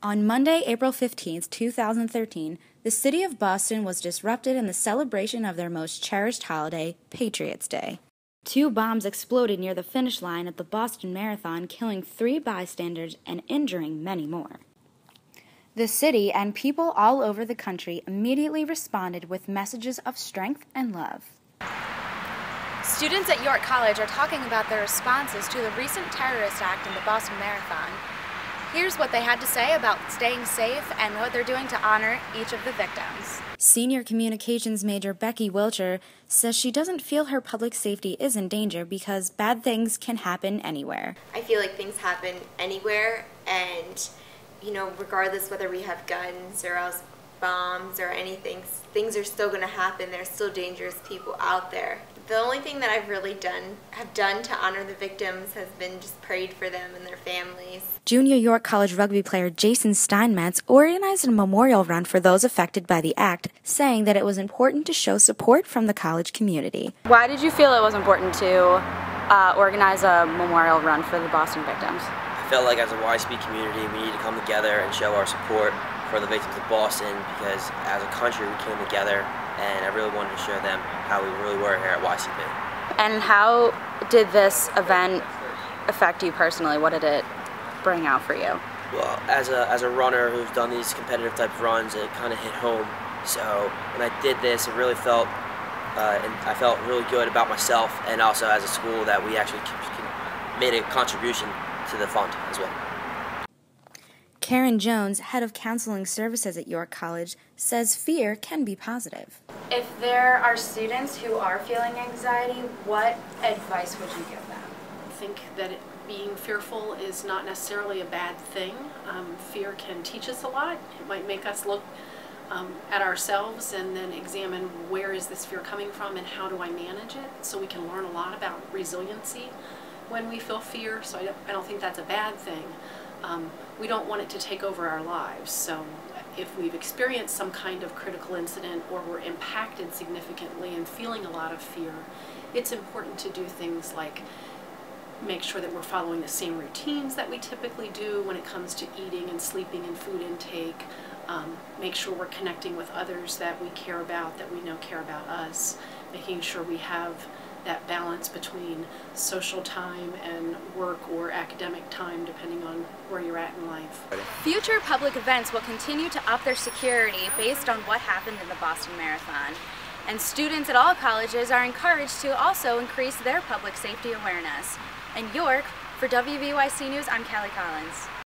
On Monday, April 15th, 2013, the city of Boston was disrupted in the celebration of their most cherished holiday, Patriots' Day. 2 bombs exploded near the finish line at the Boston Marathon, killing 3 bystanders and injuring many more. The city and people all over the country immediately responded with messages of strength and love. Students at York College are talking about their responses to the recent terrorist act in the Boston Marathon. Here's what they had to say about staying safe and what they're doing to honor each of the victims. Senior communications major Becky Wilcher says she doesn't feel her public safety is in danger because bad things can happen anywhere. I feel like things happen anywhere, and regardless whether we have guns or else bombs or anything, things are still going to happen. There's still dangerous people out there. The only thing that I've really done to honor the victims has been just prayed for them and their families. Junior York College rugby player Jason Steinmetz organized a memorial run for those affected by the act, saying that it was important to show support from the college community. Why did you feel it was important to organize a memorial run for the Boston victims? I felt like as a YSB community we need to come together and show our support for the victims of Boston, because as a country we came together, and I really wanted to show them how we really were here at YCP. And how did this event affect you personally? What did it bring out for you? Well, as a runner who's done these competitive type of runs, it kind of hit home. So when I did this, it really felt, and I felt really good about myself, and also as a school that we actually made a contribution to the fund as well. Karen Jones, head of counseling services at York College, says fear can be positive. If there are students who are feeling anxiety, what advice would you give them? I think that being fearful is not necessarily a bad thing. Fear can teach us a lot. It might make us look at ourselves and then examine where is this fear coming from and how do I manage it, so we can learn a lot about resiliency when we feel fear. So I don't think that's a bad thing. We don't want it to take over our lives. So if we've experienced some kind of critical incident or we're impacted significantly and feeling a lot of fear, it's important to do things like make sure that we're following the same routines that we typically do when it comes to eating and sleeping and food intake. Make sure we're connecting with others that we care about, that we know care about us, making sure we have that balance between social time and work or academic time, depending on where you're at in life. Future public events will continue to up their security based on what happened in the Boston Marathon. And students at all colleges are encouraged to also increase their public safety awareness. In York, for WVYC News, I'm Callie Collins.